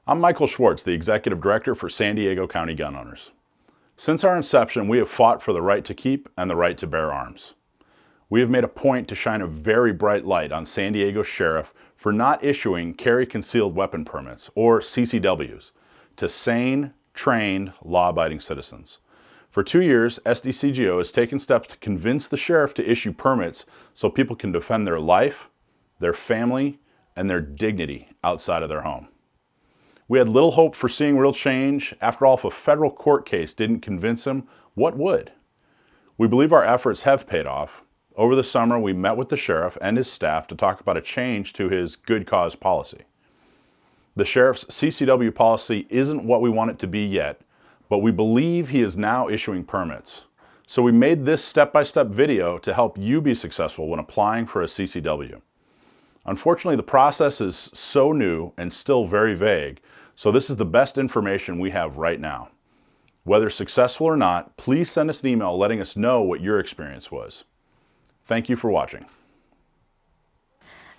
I'm Michael Schwartz, the Executive Director for San Diego County Gun Owners. Since our inception, we have fought for the right to keep and the right to bear arms. We have made a point to shine a very bright light on San Diego Sheriff for not issuing carry concealed weapon permits, or CCWs, to sane, trained, law-abiding citizens. For 2 years, SDCGO has taken steps to convince the sheriff to issue permits so people can defend their life, their family, and their dignity outside of their home. We had little hope for seeing real change. After all, if a federal court case didn't convince him, what would? We believe our efforts have paid off. Over the summer, we met with the sheriff and his staff to talk about a change to his good cause policy. The sheriff's CCW policy isn't what we want it to be yet, but we believe he is now issuing permits. So we made this step-by-step video to help you be successful when applying for a CCW. Unfortunately, the process is so new and still very vague, so this is the best information we have right now. Whether successful or not, please send us an email letting us know what your experience was. Thank you for watching.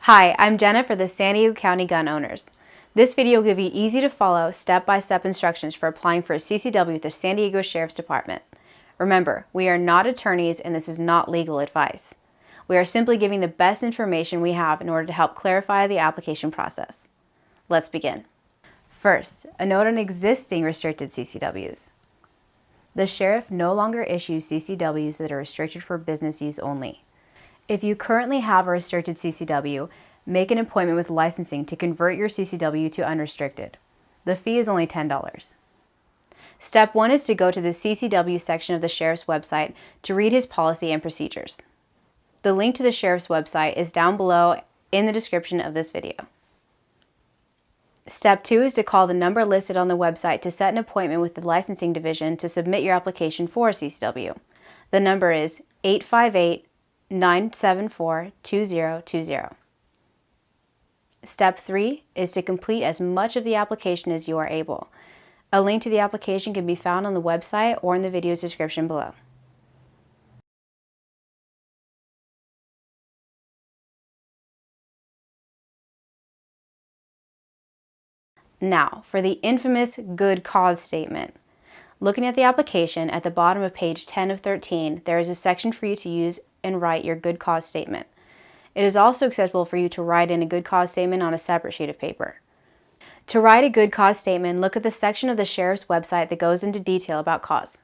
Hi, I'm Jenna for the San Diego County Gun Owners. This video will give you easy to follow, step-by-step instructions for applying for a CCW with the San Diego Sheriff's Department. Remember, we are not attorneys and this is not legal advice. We are simply giving the best information we have in order to help clarify the application process. Let's begin. First, a note on existing restricted CCWs. The sheriff no longer issues CCWs that are restricted for business use only. If you currently have a restricted CCW, make an appointment with licensing to convert your CCW to unrestricted. The fee is only $10. Step 1 is to go to the CCW section of the sheriff's website to read his policy and procedures. The link to the sheriff's website is down below in the description of this video. Step 2 is to call the number listed on the website to set an appointment with the licensing division to submit your application for a CCW. The number is 858-974-2020. Step 3 is to complete as much of the application as you are able. A link to the application can be found on the website or in the video's description below. Now, for the infamous good cause statement. Looking at the application, at the bottom of page 10 of 13, there is a section for you to use and write your good cause statement. It is also acceptable for you to write in a good cause statement on a separate sheet of paper. To write a good cause statement, look at the section of the sheriff's website that goes into detail about cause.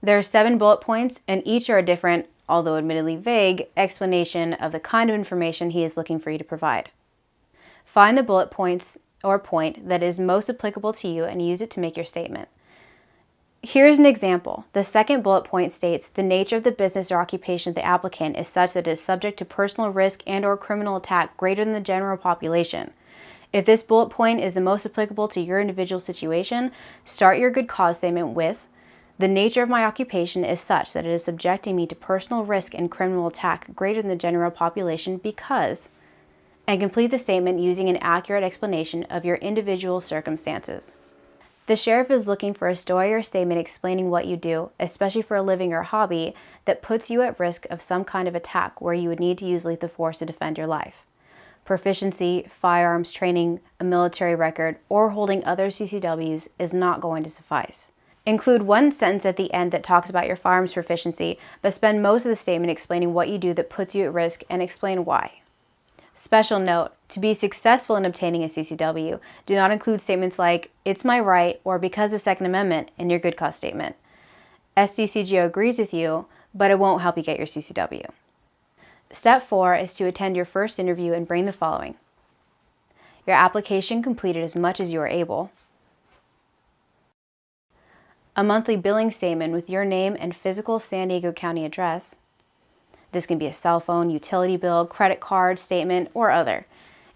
There are 7 bullet points, and each are a different, although admittedly vague, explanation of the kind of information he is looking for you to provide. Find the bullet points or point that is most applicable to you and use it to make your statement. Here's an example. The second bullet point states the nature of the business or occupation of the applicant is such that it is subject to personal risk and/or criminal attack greater than the general population. If this bullet point is the most applicable to your individual situation, start your good cause statement with, the nature of my occupation is such that it is subjecting me to personal risk and criminal attack greater than the general population because, and complete the statement using an accurate explanation of your individual circumstances. The sheriff is looking for a story or statement explaining what you do, especially for a living or hobby, that puts you at risk of some kind of attack where you would need to use lethal force to defend your life. Proficiency, firearms training, a military record, or holding other CCWs is not going to suffice. Include one sentence at the end that talks about your firearms proficiency, but spend most of the statement explaining what you do that puts you at risk and explain why. Special note, to be successful in obtaining a CCW, do not include statements like, it's my right, or because of the Second Amendment in your good cause statement. SDCGO agrees with you, but it won't help you get your CCW. Step 4 is to attend your first interview and bring the following: your application completed as much as you are able, a monthly billing statement with your name and physical San Diego County address. This can be a cell phone, utility bill, credit card, statement, or other.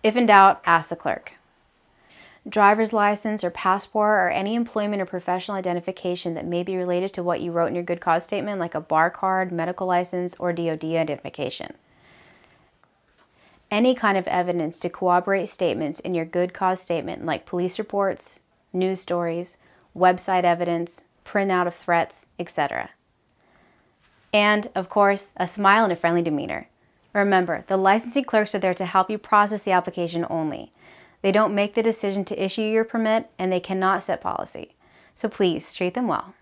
If in doubt, ask the clerk. Driver's license or passport or any employment or professional identification that may be related to what you wrote in your good cause statement, like a bar card, medical license, or DOD identification. Any kind of evidence to corroborate statements in your good cause statement, like police reports, news stories, website evidence, printout of threats, etc. And, of course, a smile and a friendly demeanor. Remember, the licensing clerks are there to help you process the application only. They don't make the decision to issue your permit, and they cannot set policy. So please treat them well.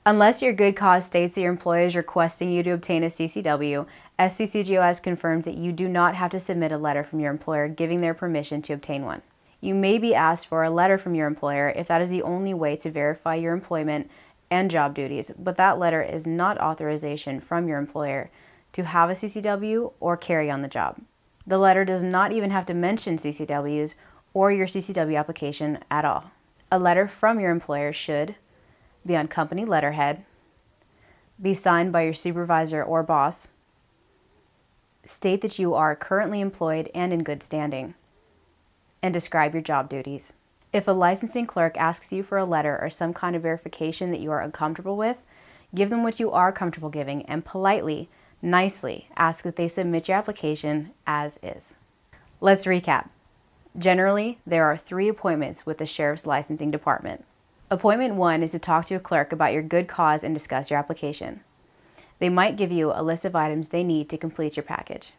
Unless your good cause states that your employer is requesting you to obtain a CCW, SDCGO has confirmed that you do not have to submit a letter from your employer giving their permission to obtain one. You may be asked for a letter from your employer if that is the only way to verify your employment and job duties, but that letter is not authorization from your employer to have a CCW or carry on the job. The letter does not even have to mention CCWs or your CCW application at all. A letter from your employer should be on company letterhead, be signed by your supervisor or boss, state that you are currently employed and in good standing, and describe your job duties. If a licensing clerk asks you for a letter or some kind of verification that you are uncomfortable with, give them what you are comfortable giving and politely, nicely ask that they submit your application as is. Let's recap. Generally, there are 3 appointments with the Sheriff's Licensing Department. Appointment 1 is to talk to a clerk about your good cause and discuss your application. They might give you a list of items they need to complete your package.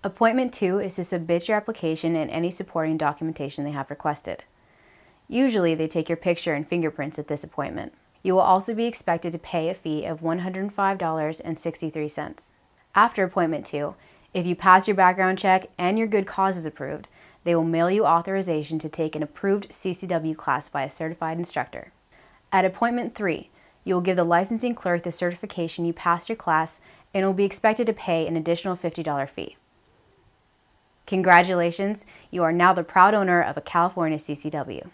Appointment 2 is to submit your application and any supporting documentation they have requested. Usually, they take your picture and fingerprints at this appointment. You will also be expected to pay a fee of $105.63. After Appointment 2, if you pass your background check and your good cause is approved, they will mail you authorization to take an approved CCW class by a certified instructor. At Appointment 3, you will give the licensing clerk the certification you passed your class and will be expected to pay an additional $50 fee. Congratulations, you are now the proud owner of a California CCW.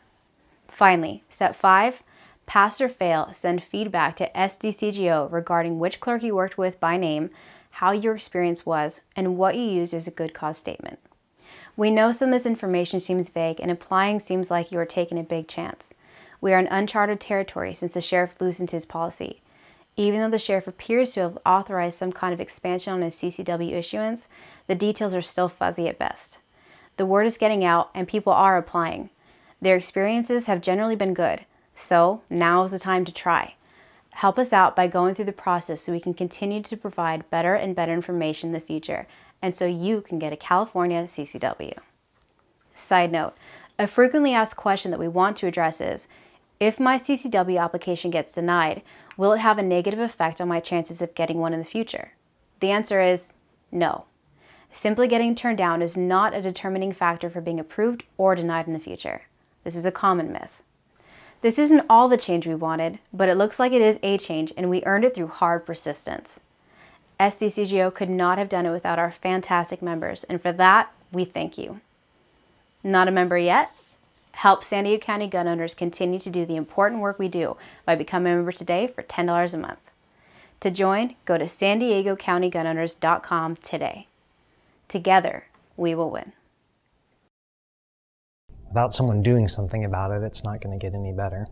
Finally, Step 5, pass or fail, send feedback to SDCGO regarding which clerk you worked with by name, how your experience was, and what you used as a good cause statement. We know some of this information seems vague and applying seems like you are taking a big chance. We are in uncharted territory since the sheriff loosened his policy. Even though the sheriff appears to have authorized some kind of expansion on his CCW issuance, the details are still fuzzy at best. The word is getting out and people are applying. Their experiences have generally been good, so now is the time to try. Help us out by going through the process so we can continue to provide better and better information in the future, and so you can get a California CCW. Side note, a frequently asked question that we want to address is, if my CCW application gets denied, will it have a negative effect on my chances of getting one in the future? The answer is no. Simply getting turned down is not a determining factor for being approved or denied in the future. This is a common myth. This isn't all the change we wanted, but it looks like it is a change and we earned it through hard persistence. SDCGO could not have done it without our fantastic members, and for that, we thank you. Not a member yet? Help San Diego County gun owners continue to do the important work we do by becoming a member today for $10 a month. To join, go to SanDiegoCountyGunOwners.com today. Together, we will win. Without someone doing something about it, it's not going to get any better.